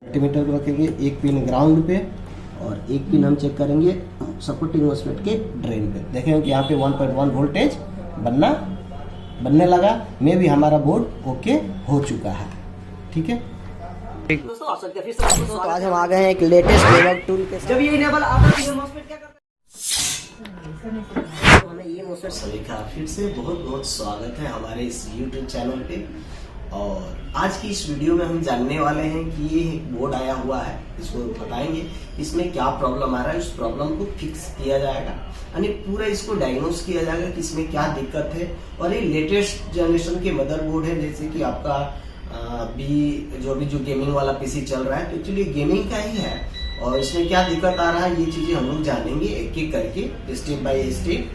Multimeter को रखेंगे, एक पिन ग्राउंड पे और एक पिन हम चेक करेंगे सपोर्टिंग मॉस्फेट के ड्रेन पे। देखेंगे कि यहाँ पे 1.1 वोल्टेज बनने लगा। मे भी हमारा बोर्ड ओके हो चुका है। ठीक है दोस्तों, आप सबका फिर से तो आज हम आ गए हैं एक लेटेस्ट डेबग टूल के साथ। जब ये इनेबल आता है तो मॉस्फेट क्या करता है? तो हमें ये मॉस्फेट सभी का फिर से बहुत बहुत स्वागत है हमारे इस YouTube चैनल पे। और आज की इस वीडियो में हम जानने वाले हैं कि ये एक बोर्ड आया हुआ है, इसको बताएंगे इसमें क्या प्रॉब्लम आ रहा है, उस प्रॉब्लम को फिक्स किया जाएगा, यानी पूरा इसको डायग्नोस किया जाएगा कि इसमें क्या दिक्कत है। और ये लेटेस्ट जनरेशन के मदरबोर्ड है, जैसे कि आपका जो गेमिंग वाला पीसी चल रहा है, तो एक्चुअली गेमिंग का ही है। और इसमें क्या दिक्कत आ रहा है ये चीजें हम लोग जानेंगे एक एक करके, स्टेप बाय स्टेप।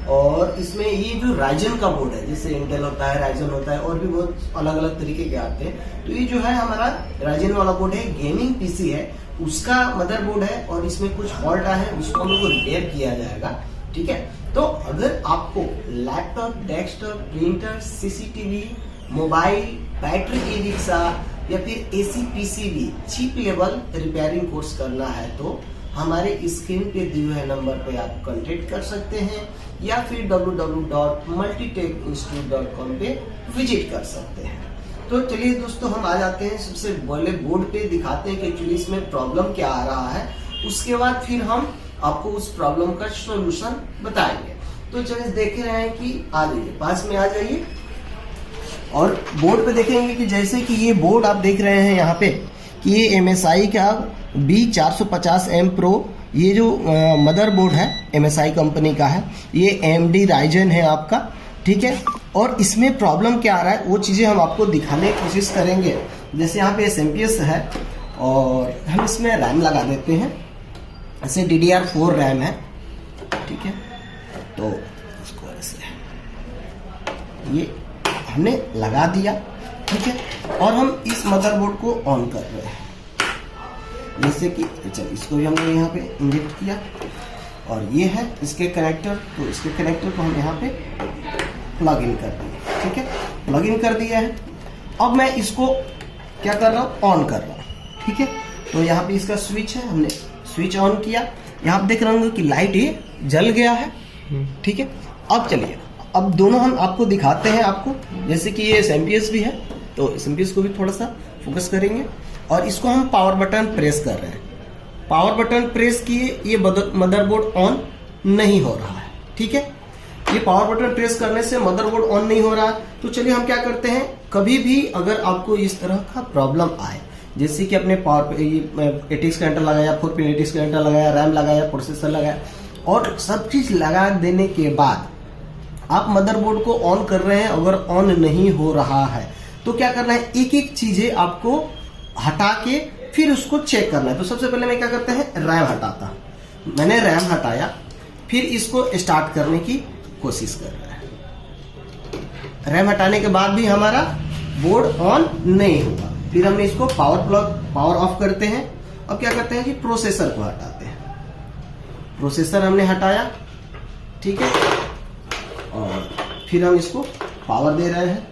और इसमें ये जो राइजन का बोर्ड है, जैसे इंटेल होता है, राइजन होता है, और भी बहुत अलग अलग तरीके के आते हैं। तो ये जो है हमारा राइजन वाला बोर्ड है, गेमिंग पीसी है, उसका मदरबोर्ड है। और इसमें कुछ फॉल्ट आया है, उसको हम लोग को रिपेयर किया जाएगा। ठीक है, तो अगर आपको laptop, desktop, printer, CCTV, mobile, battery e rickshaw या फिर AC PCB chip level repairing course करना है तो हमारे स्क्रीन पे दिए हुए नंबर पे आप कांटेक्ट कर सकते हैं, या फिर www.multitecinstitute.com पे विजिट कर सकते हैं। तो चलिए दोस्तों, हम आ जाते हैं सबसे पहले बोर्ड पे, दिखाते हैं कि एक्चुअली इसमें प्रॉब्लम क्या आ रहा है। उसके बाद फिर हम आपको उस प्रॉब्लम का सॉल्यूशन बताएंगे। तो चलिए देख रहे हैं कि आ जाइए, पास में आ जाइए। और बोर्ड पे देखेंगे कि जैसे कि ये बोर्ड आप देख रहे हैं यहाँ पे कि ये MSI का B450M Pro, ये जो मदरबोर्ड है MSI कंपनी का है, ये AMD राइजन है आपका। ठीक है, और इसमें प्रॉब्लम क्या आ रहा है वो चीज़ें हम आपको दिखाने की कोशिश करेंगे। जैसे यहाँ पे SMPS है और हम इसमें रैम लगा देते हैं, ऐसे DDR4 रैम है। ठीक है, तो इसको ऐसे ये हमने लगा दिया। ठीक है, और हम इस मदरबोर्ड को ऑन कर रहे हैं, जैसे कि चल इसको भी हमने यहाँ पे इंजेक्ट किया। और ये है इसके कनेक्टर, तो इसके कनेक्टर को हम यहाँ पे प्लग इन कर दिए। ठीक है, प्लग इन कर दिया है। अब मैं इसको क्या कर रहा हूँ, ऑन कर रहा हूँ। ठीक है, तो यहाँ पे इसका स्विच है, हमने स्विच ऑन किया। यहाँ पे देख रहे होंगे कि लाइट ये जल गया है। ठीक है, अब चलिए, अब दोनों हम आपको दिखाते हैं आपको। जैसे कि ये SMPS भी है, तो SMPS को भी थोड़ा सा फोकस करेंगे। और इसको हम पावर बटन प्रेस कर रहे हैं। पावर बटन प्रेस किए, ये मदरबोर्ड ऑन नहीं हो रहा है। ठीक है, ये पावर बटन प्रेस करने से मदरबोर्ड ऑन नहीं हो रहा है। तो चलिए हम क्या करते हैं, कभी भी अगर आपको इस तरह का प्रॉब्लम आए, जैसे कि अपने पावर ATX कनेक्टर लगाया, 4 पिन ATX कनेक्टर लगाया, रैम लगाया, प्रोसेसर लगाया, और सब चीज लगा देने के बाद आप मदरबोर्ड को ऑन कर रहे हैं, अगर ऑन नहीं हो रहा है तो क्या करना है, एक एक चीजें आपको हटा के फिर उसको चेक करना है। तो सबसे पहले मैं क्या करता है, रैम हटाता हूं। मैंने रैम हटाया, फिर इसको स्टार्ट करने की कोशिश कर रहा है। रैम हटाने के बाद भी हमारा बोर्ड ऑन नहीं हुआ। फिर हमने इसको पावर ऑफ करते हैं। अब क्या करते हैं कि प्रोसेसर को हटाते हैं। प्रोसेसर हमने हटाया। ठीक है, और फिर हम इसको पावर दे रहे हैं।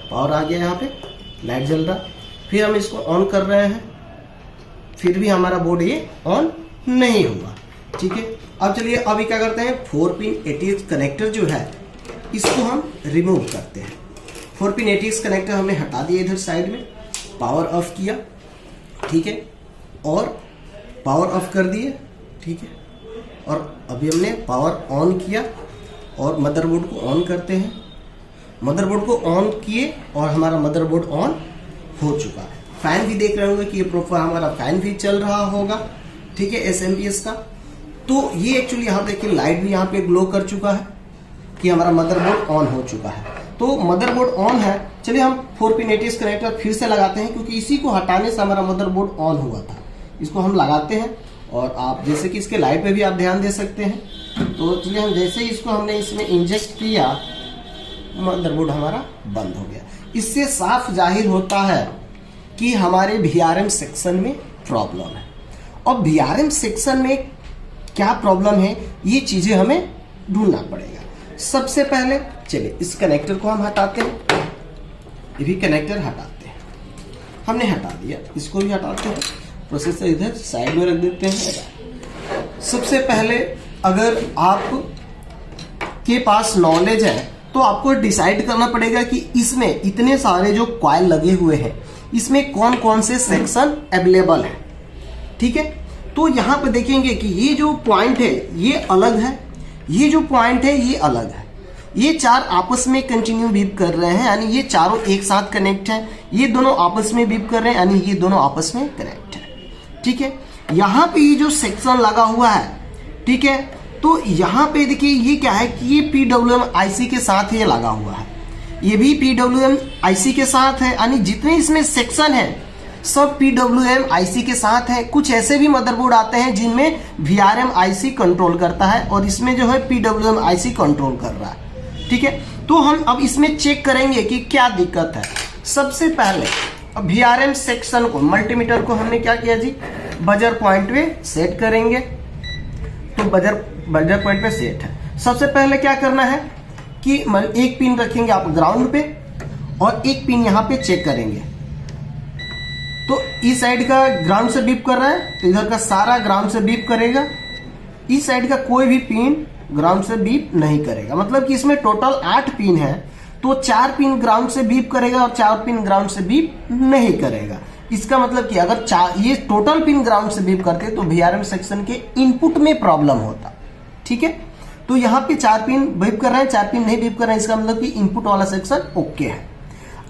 पावर आ गया, यहाँ पे लाइट जल रहा। फिर हम इसको ऑन कर रहे हैं, फिर भी हमारा बोर्ड ये ऑन नहीं हुआ। ठीक है, अब चलिए अभी क्या करते हैं, 4 पिन ATX कनेक्टर जो है इसको हम रिमूव करते हैं। 4 पिन ATX कनेक्टर हमने हटा दिया इधर साइड में, पावर ऑफ किया। ठीक है, और पावर ऑफ कर दिए। ठीक है, और अभी हमने पावर ऑन किया और मदरबोर्ड को ऑन करते हैं। मदरबोर्ड को ऑन किए और हमारा मदरबोर्ड ऑन हो चुका है। फैन भी देख रहे होंगे कि ये प्रॉपर हमारा फैन भी चल रहा होगा। ठीक है, SMPS का। तो ये एक्चुअली यहाँ देखिए लाइट भी यहाँ पे ग्लो कर चुका है कि हमारा मदरबोर्ड ऑन हो चुका है। तो मदरबोर्ड ऑन है। चलिए हम 4 पिन ATX कनेक्टर फिर से लगाते हैं, क्योंकि इसी को हटाने से हमारा मदरबोर्ड ऑन हुआ था। इसको हम लगाते हैं, और आप जैसे कि इसके लाइट पे भी आप ध्यान दे सकते हैं। तो चलिए हम जैसे ही इसको हमने इसमें इंजेक्ट किया, मदरबोर्ड हमारा बंद हो गया। इससे साफ जाहिर होता है कि हमारे VRM सेक्शन में प्रॉब्लम है। और VRM सेक्शन में क्या प्रॉब्लम है, ये चीजें हमें ढूंढना पड़ेगा। सबसे पहले चलिए इस कनेक्टर को हम हटाते हैं, ये भी कनेक्टर हटाते हैं। हमने हटा दिया, इसको भी हटाते हैं, प्रोसेसर इधर साइड में रख देते हैं। सबसे पहले अगर आप के पास नॉलेज है तो आपको डिसाइड करना पड़ेगा कि इसमें इतने सारे जो कॉइल लगे हुए हैं इसमें कौन कौन से सेक्शन अवेलेबल है। ठीक है, तो यहाँ पे देखेंगे कि ये जो पॉइंट है ये अलग है, ये जो पॉइंट है ये अलग है, ये चार आपस में कंटिन्यू बीप कर रहे हैं, यानी ये चारों एक साथ कनेक्ट हैं, ये दोनों आपस में बीप कर रहे हैं, यानी ये दोनों आपस में कनेक्ट है। ठीक है, यहाँ पे ये जो सेक्शन लगा हुआ है, ठीक है, तो यहाँ पे देखिए ये क्या है कि ये PWM IC के साथ ये लगा हुआ है, ये भी PWM IC के साथ है, यानी जितने इसमें सेक्शन है सब PWM IC के साथ है। कुछ ऐसे भी मदरबोर्ड आते हैं जिनमें VRM IC कंट्रोल करता है और इसमें जो है PWM IC कंट्रोल कर रहा है। ठीक है, तो हम अब इसमें चेक करेंगे कि क्या दिक्कत है। सबसे पहले अब VRM सेक्शन को, मल्टीमीटर को हमने क्या किया जी, बजर पॉइंट पे सेट करेंगे। तो बजर पॉइंट पे सेट है। सबसे पहले क्या करना है कि एक पिन रखेंगे आप ग्राउंड पे और एक पिन यहाँ पे चेक करेंगे। तो इस साइड का ग्राउंड से बीप कर रहा है तो इधर का सारा ग्राउंड से बीप करेगा, इस साइड का कोई भी पिन ग्राउंड से बीप नहीं करेगा। मतलब कि इसमें टोटल 8 पिन है, तो 4 पिन ग्राउंड से बीप करेगा और 4 पिन ग्राउंड से बीप नहीं करेगा। इसका मतलब कि अगर ये टोटल पिन ग्राउंड से बीप करते तो VRM सेक्शन के इनपुट में प्रॉब्लम होता। ठीक है, तो यहाँ पे 4 पिन बीप कर रहे हैं, 4 पिन नहीं बीप कर रहे हैं, इसका मतलब कि इनपुट वाला सेक्शन ओके है।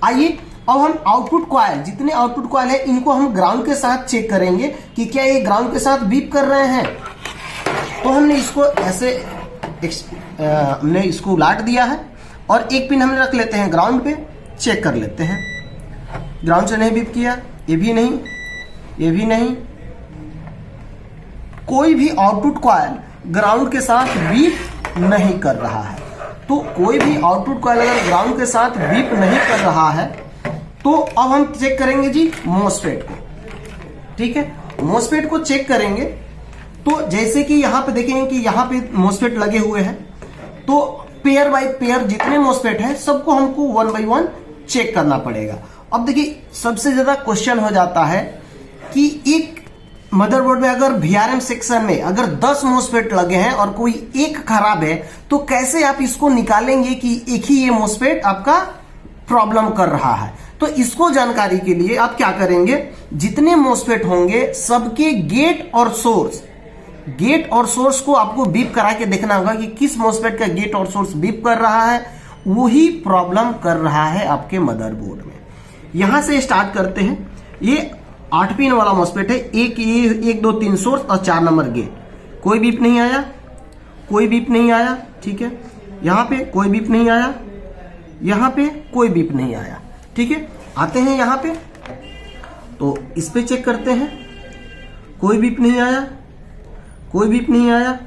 आइए अब हम आउटपुट कॉइल, जितने आउटपुट कॉइल है इनको हम ग्राउंड के साथ चेक करेंगे कि क्या ये ग्राउंड के साथ बीप कर रहे हैं। तो हमने इसको ऐसे हमने इसको उलाट दिया है और एक पिन हमने रख लेते हैं ग्राउंड पे, चेक कर लेते हैं। ग्राउंड से नहीं बीप किया, ये भी नहीं, ये भी नहीं, कोई भी आउटपुट कॉइल ग्राउंड के साथ बीप नहीं कर रहा है। तो कोई भी आउटपुट कॉइल अगर ग्राउंड के साथ बीप नहीं कर रहा है तो अब हम चेक करेंगे जी मोस्फेट को। ठीक है, मोस्फेट को चेक करेंगे तो जैसे कि यहाँ पे देखेंगे कि यहाँ पे मोस्फेट लगे हुए हैं, तो पेयर बाय पेयर जितने मोस्फेट हैं सबको हमको 1 बाय 1 चेक करना पड़ेगा। अब देखिए सबसे ज्यादा क्वेश्चन हो जाता है कि एक मदरबोर्ड में अगर VRM सेक्शन में अगर 10 मोस्फेट लगे हैं और कोई एक खराब है तो कैसे आप इसको निकालेंगे कि एक ही ये मोस्फेट आपका प्रॉब्लम कर रहा है। तो इसको जानकारी के लिए आप क्या करेंगे, जितने मोस्फेट होंगे सबके गेट और सोर्स को आपको बीप करा के देखना होगा कि किस मोस्फेट का गेट और सोर्स बीप कर रहा है, वही प्रॉब्लम कर रहा है आपके मदरबोर्ड में। यहां से स्टार्ट करते हैं। ये 8 पिन वाला मोस्फेट है, 1 2 3 सोर्स और 4 नंबर गेट। कोई बीप नहीं आया, कोई बीप नहीं आया। ठीक है, यहाँ पे कोई बीप नहीं आया, यहाँ पे कोई बीप नहीं आया। ठीक है, आते हैं यहाँ पे तो इस पे चेक करते हैं, कोई बीप नहीं आया, कोई बीप नहीं आया।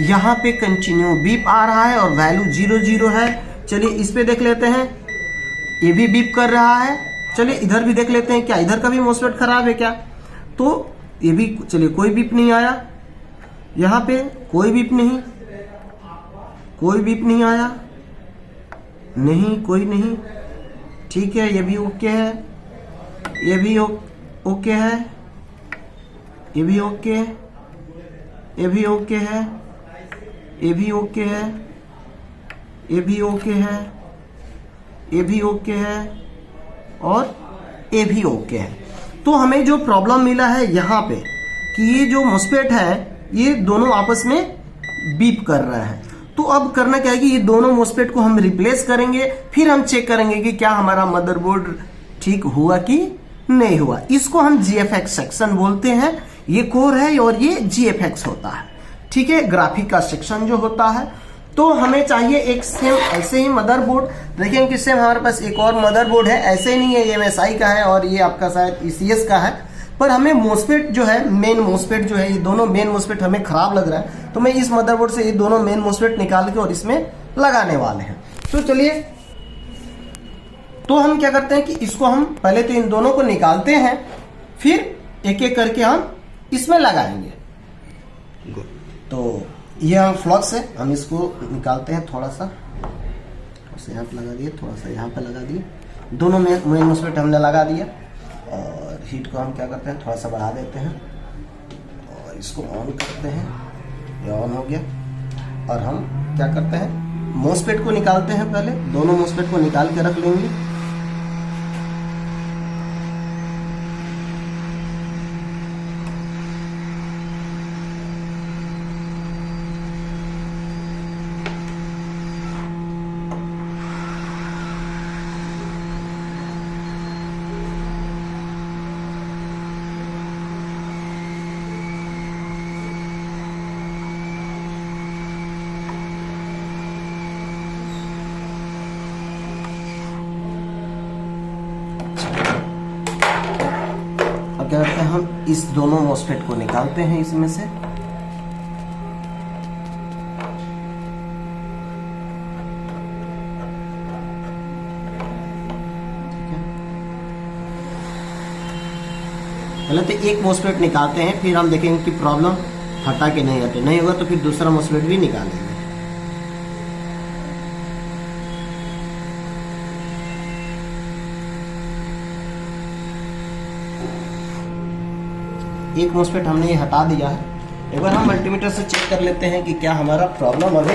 यहाँ पे कंटिन्यू बीप आ रहा है और वैल्यू 0 है। चलिए इस पे देख लेते हैं, ये भी बीप कर रहा है। चलिए इधर भी देख लेते हैं, क्या इधर का भी मोस्फेट खराब है क्या। तो ये भी, चलिए कोई बीप नहीं आया, यहाँ पे कोई बीप नहीं, कोई बीप नहीं आया, नहीं कोई नहीं। ठीक है, ये भी ओके है, ये भी ओके है, ये भी ओके, ये भी ओके है, ये भी ओके है, ये भी ओके है, ये भी ओके है और ये भी ओके है। तो हमें जो प्रॉब्लम मिला है यहाँ पे कि ये जो मोस्फेट है ये दोनों आपस में बीप कर रहे हैं। तो अब करना क्या है कि ये दोनों मोस्फेट को हम रिप्लेस करेंगे, फिर हम चेक करेंगे कि क्या हमारा मदरबोर्ड ठीक हुआ कि नहीं हुआ। इसको हम GFX सेक्शन बोलते हैं। ये कोर है और ये GFX होता है। ठीक है, ग्राफिक का सेक्शन जो होता है। तो हमें चाहिए एक सेम ऐसे ही मदरबोर्ड। देखेंगे कि सेम हमारे पास एक और मदरबोर्ड है, ऐसे नहीं है, ये MSI का है और ये आपका शायद ECS का है। पर हमें मोस्फेट जो है, मेन मोस्फेट जो है, ये दोनों मेन मोस्फेट हमें खराब लग रहा है, तो मैं इस मदरबोर्ड से ये दोनों मेन मोस्फेट निकाल के और इसमें लगाने वाले हैं। तो चलिए, तो हम क्या करते हैं कि इसको हम पहले तो इन दोनों को निकालते हैं, फिर एक एक करके हम इसमें लगाएंगे। तो यह फ्लक्स है, हम इसको निकालते हैं। थोड़ा सा यहाँ पे लगा दिए, थोड़ा सा यहाँ पे लगा दिए दोनों में मेन मॉस्फेट हमने लगा दिया और हीट को हम क्या करते हैं, थोड़ा सा बढ़ा देते हैं और इसको ऑन करते हैं। ये ऑन हो गया और हम क्या करते हैं, मॉस्फेट को निकालते हैं। पहले दोनों मॉस्फेट को निकाल के रख लेंगे। क्या करते हैं, हम इस दोनों मॉस्फेट को निकालते हैं इसमें से। पहले तो एक मॉस्फेट निकालते हैं, फिर हम देखेंगे कि प्रॉब्लम हटा के नहीं हटे। नहीं होगा तो फिर दूसरा मॉस्फेट भी निकालेंगे। एक मॉस्फेट हमने ये हटा दिया है। एक बार हम मल्टीमीटर से चेक कर लेते हैं कि क्या हमारा प्रॉब्लम अभी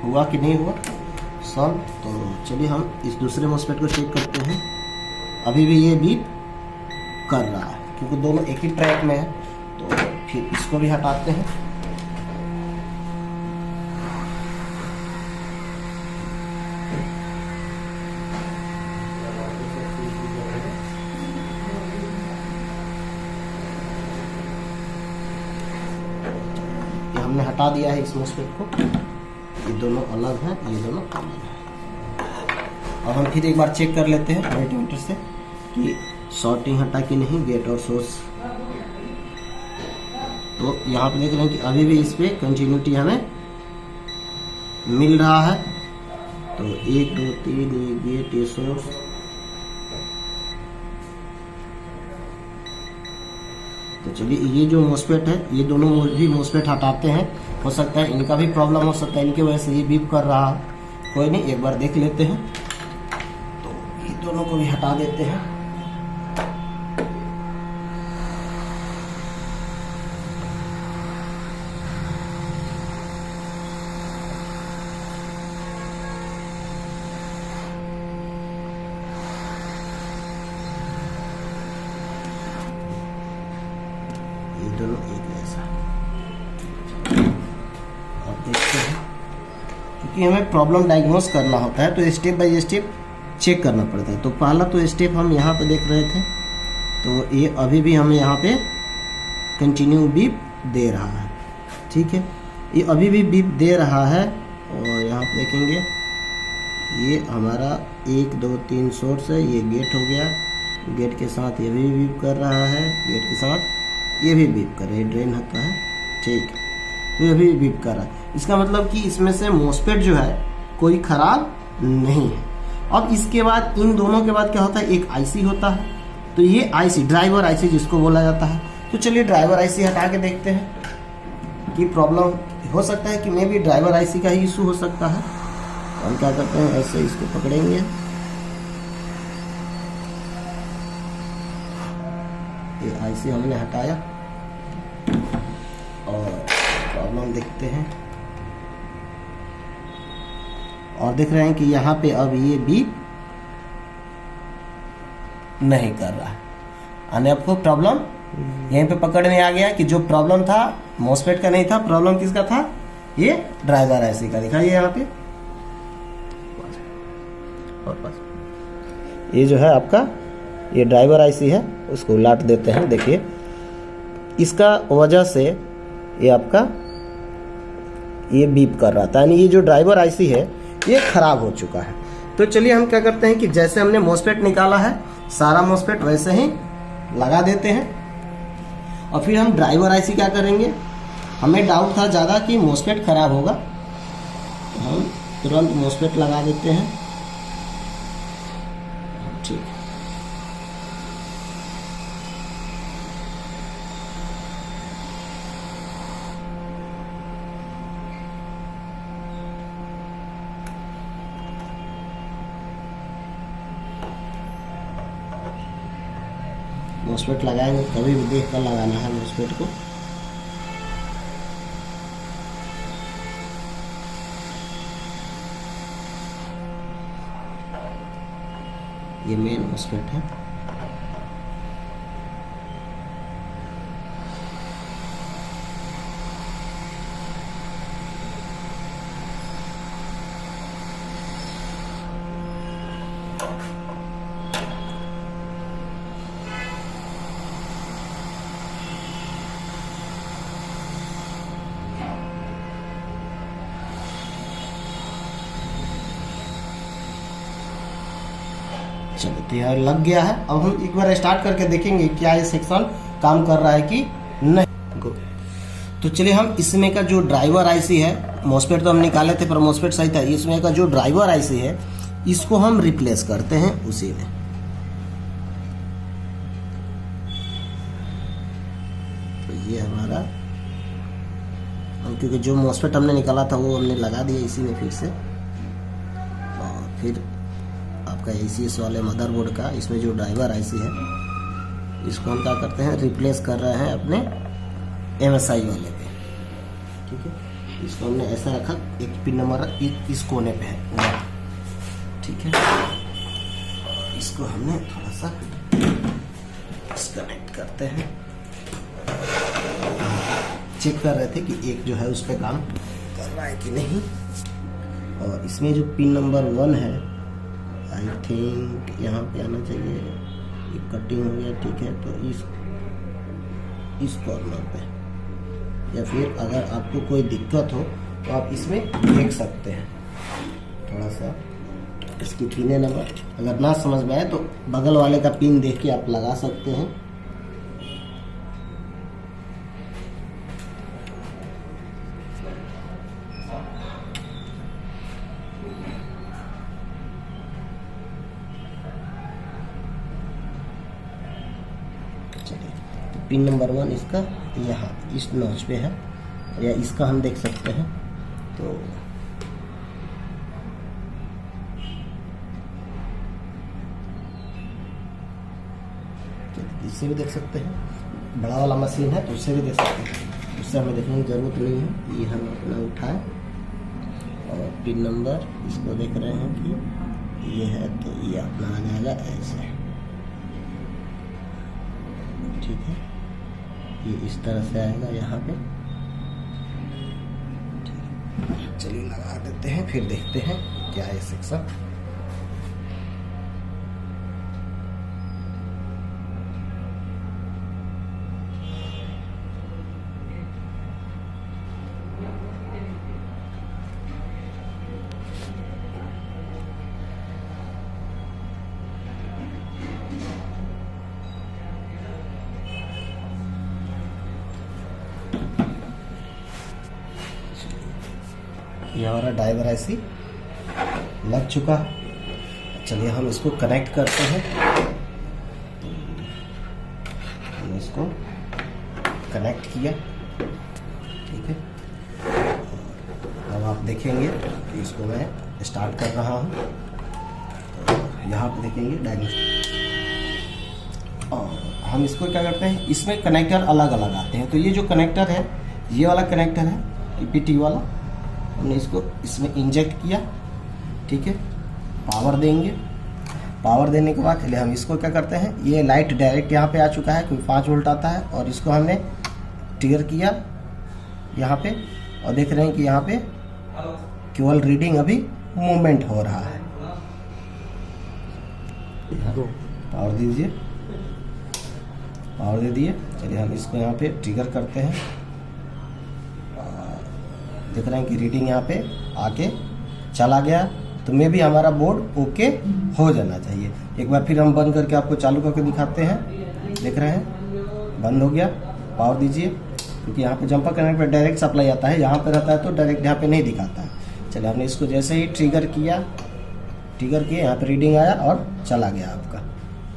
हुआ कि नहीं हुआ सॉल्व। तो चलिए हम इस दूसरे मॉस्फेट को चेक करते हैं। अभी भी ये बीप कर रहा है क्योंकि दोनों एक ही ट्रैक में है। तो फिर इसको भी हटाते हैं। हमने हटा दिया है इस मॉस्फेट को। ये दोनों अलग हैं, ये दोनों अलग हैं। और हम फिर एक बार चेक कर लेते हैं मल्टीमीटर से कि शॉर्टिंग हटा कि नहीं, गेट और सोर्स। तो यहाँ पे देख रहे हैं कि अभी भी इस पे कंटिन्यूटी हमें मिल रहा है। तो 1 2 3 ये गेट, ये सोर्स। तो चलिए ये जो मॉस्फेट है, ये दोनों भी मॉस्फेट हटाते हैं। हो सकता है इनका भी प्रॉब्लम हो सकता है, इनकी वजह से ये बीप कर रहा है। कोई नहीं, एक बार देख लेते हैं। तो ये दोनों को भी हटा देते हैं। दोनों एक जैसा। अब देखते हैं, क्योंकि हमें प्रॉब्लम डायग्नोस करना होता है तो स्टेप बाय स्टेप चेक करना पड़ता है। तो पहला तो स्टेप हम यहाँ पे देख रहे थे, तो ये अभी भी हमें यहाँ पे कंटिन्यू बीप दे रहा है। ठीक है, ये अभी भी बीप दे रहा है। और यहाँ पे देखेंगे ये हमारा 1 2 3 सोर्स है। ये गेट हो गया, गेट के साथ ये भी बीप कर रहा है, गेट के साथ ये भी बीप कर रहा है। ड्रेन होता है, ठीक है, तो ये भी बीप कर रहा है। इसका मतलब कि इसमें से मॉस्फेट जो है कोई खराब नहीं है। अब इसके बाद इन दोनों के बाद क्या होता है, एक आईसी होता है। तो ये आईसी ड्राइवर आईसी जिसको बोला जाता है। तो चलिए ड्राइवर आईसी हटा के देखते हैं कि प्रॉब्लम हो सकता है कि मे भी ड्राइवर आईसी का ही इशू हो सकता है। तो हम क्या करते हैं, ऐसे इसको पकड़ेंगे, ये आईसी हमने हटाया और प्रॉब्लम देखते हैं। और देख रहे हैं कि यहाँ पे अब ये बीप नहीं कर रहा है। यानी आपको प्रॉब्लम यहीं पे पकड़ में आ गया कि जो प्रॉब्लम था मॉस्फेट का नहीं था, प्रॉब्लम किसका था, ये ड्राइवर आईसी का। दिखाइए यहाँ पे, और बस ये जो है आपका ये ड्राइवर आईसी है, उसको उलट देते हैं। देखिए इसका वजह से ये आपका ये बीप कर रहा था, यानी ये जो ड्राइवर आईसी है ये खराब हो चुका है। तो चलिए हम क्या करते हैं कि जैसे हमने मॉस्फेट निकाला है सारा मॉस्फेट वैसे ही लगा देते हैं। और फिर हम ड्राइवर आईसी क्या करेंगे, हमें डाउट था ज़्यादा कि मॉस्फेट खराब होगा, तो हम तुरंत मॉस्फेट लगा देते हैं। ठीक है, मॉस्फेट लगाएंगे कभी भी देख कर लगाना है मॉस्फेट को। ये मेन मॉस्फेट है। चलिए तो यार लग गया है। अब हम एक बार स्टार्ट करके देखेंगे क्या ये सेक्शन काम कर रहा है कि नहीं। गो। तो चलिए हम इसमें का जो ड्राइवर आईसी है, मॉस्फेट तो हम निकाले थे पर मॉस्फेट सही था, इसमें का जो ड्राइवर आईसी है इसको हम रिप्लेस करते हैं उसी में। तो ये हमारा, क्योंकि जो मॉस्फेट हमने निकाला था वो हमने लगा दिया इसी में फिर से। और फिर आपका ACS वाले मदरबोर्ड का इसमें जो ड्राइवर आईसी है इसको हम क्या करते हैं, रिप्लेस कर रहे हैं अपने MSI वाले पे। ठीक है, इसको हमने ऐसा रखा, एक पिन नंबर इस कोने पे है। ठीक है, इसको हमने थोड़ा सा डिस्कनेक्ट करते हैं। चेक कर रहे थे कि एक जो है उस पर काम कर रहा है कि नहीं। और इसमें जो पिन नंबर 1 है आई थिंक यहाँ पे आना चाहिए। ये कटिंग हो गया। ठीक है, तो इस कॉर्नर पे, या फिर अगर आपको कोई दिक्कत हो तो आप इसमें देख सकते हैं। थोड़ा सा इसकी पिन नंबर अगर ना समझ में आए तो बगल वाले का पिन देख के आप लगा सकते हैं। पिन नंबर 1 इसका यहाँ इस नॉच पे है, या इसका हम देख सकते हैं। तो इससे भी देख सकते हैं। बड़ा वाला मशीन है तो उससे भी देख सकते हैं, उससे हमें देखने की ज़रूरत नहीं है। ये हम अपना उठाए और पिन नंबर इसको देख रहे हैं कि ये है, तो ये अपना आ जाएगा ऐसे। ठीक है, ये इस तरह से आएगा यहाँ पे। चलिए लगा देते हैं, फिर देखते हैं क्या है सेक्शन। ये हमारा ड्राइवर आईसी लग चुका है। चलिए हम इसको कनेक्ट करते हैं। हमने इसको कनेक्ट किया। ठीक है, अब आप देखेंगे कि इसको मैं स्टार्ट कर रहा हूँ। तो यहाँ पे देखेंगे डायग्नोस्टिक, और हम इसको क्या करते हैं, इसमें कनेक्टर अलग अलग आते हैं। तो ये जो कनेक्टर है, ये वाला कनेक्टर है EPT वाला, हमने इसको इसमें इंजेक्ट किया। ठीक है, पावर देंगे। पावर देने के बाद चलिए हम इसको क्या करते हैं, ये लाइट डायरेक्ट यहाँ पे आ चुका है, कोई 5 वोल्ट आता है, और इसको हमने ट्रिगर किया यहाँ पे, और देख रहे हैं कि यहाँ पे केवल रीडिंग अभी मूवमेंट हो रहा है। पावर दीजिए, पावर दे दिए। चलिए हम इसको यहाँ पे ट्रिगर करते हैं। देख रहे हैं कि रीडिंग यहाँ पे आके चला गया, तो मे भी हमारा बोर्ड ओके हो जाना चाहिए। एक बार फिर हम बंद करके आपको चालू करके दिखाते हैं। देख रहे हैं बंद हो गया। पावर दीजिए, क्योंकि यहाँ पे जंपर कनेक्ट पर डायरेक्ट सप्लाई आता है, यहाँ पे रहता है तो डायरेक्ट यहाँ पे नहीं दिखाता है। चलिए हमने इसको जैसे ही ट्रिगर किया, ट्रिगर किए, यहाँ पे रीडिंग आया और चला गया आपका।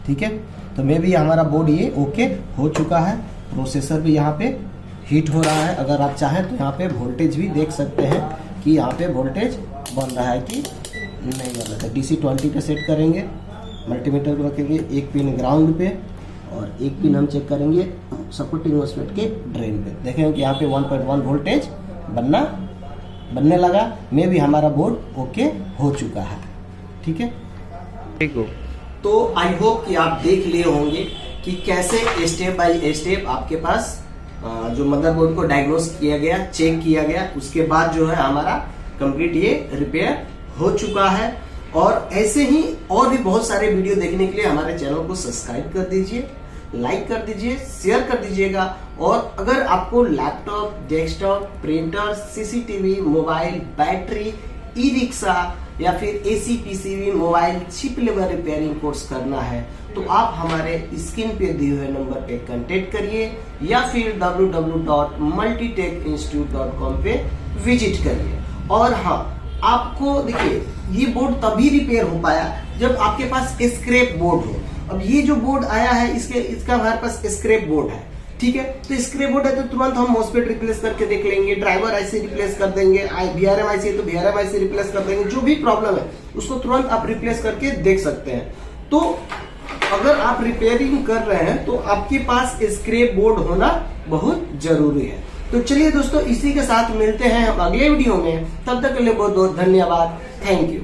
ठीक है, तो मे भी हमारा बोर्ड ये ओके हो चुका है। प्रोसेसर भी यहाँ पे हीट हो रहा है। अगर आप चाहें तो यहाँ पे वोल्टेज भी देख सकते हैं कि यहाँ पे वोल्टेज बन रहा है कि नहीं बन रहा है। DC 20 पे सेट करेंगे, मल्टीमीटर को रखेंगे एक पिन ग्राउंड पे और एक पिन हम चेक करेंगे सपोर्टिंग मॉस्फेट के ड्रेन पे। देखेंगे कि यहाँ पे 1.1 वोल्टेज बनने लगा। में भी हमारा बोर्ड ओके हो चुका है। ठीक है, ठीक हो। तो आई होप कि आप देख लिए होंगे कि कैसे स्टेप बाय स्टेप आपके पास जो मदरबोर्ड को डायग्नोस किया गया, चेक किया गया, उसके बाद जो है हमारा कंप्लीट ये रिपेयर हो चुका है। और ऐसे ही और भी बहुत सारे वीडियो देखने के लिए हमारे चैनल को सब्सक्राइब कर दीजिए, लाइक कर दीजिए, शेयर कर दीजिएगा। और अगर आपको laptop, desktop, printer, CCTV, mobile, battery, e rickshaw या फिर AC PCB, mobile chip level repairing course करना है तो आप हमारे स्क्रीन पे दिए हुए नंबर पे कांटेक्ट करिए या फिर www.multitechinstitute.com पे विजिट करिए। और हाँ, आपको देखिए ये बोर्ड तभी रिपेयर हो पाया जब आपके पास स्क्रैप बोर्ड हो। अब ये जो बोर्ड आया है इसका हमारे पास स्क्रैप बोर्ड है। ठीक है, तो स्क्रैप बोर्ड है तो तुरंत हम मॉस्फेट रिप्लेस करके देख लेंगे, ड्राइवर आईसी रिप्लेस कर देंगे, VRM आईसी है तो VRM आईसी रिप्लेस कर देंगे। जो भी प्रॉब्लम है उसको तुरंत आप रिप्लेस करके देख सकते हैं। तो अगर आप रिपेयरिंग कर रहे हैं तो आपके पास स्क्रैप बोर्ड होना बहुत जरूरी है। तो चलिए दोस्तों, इसी के साथ मिलते हैं हम अगले वीडियो में। तब तक के लिए बहुत बहुत धन्यवाद। Thank you.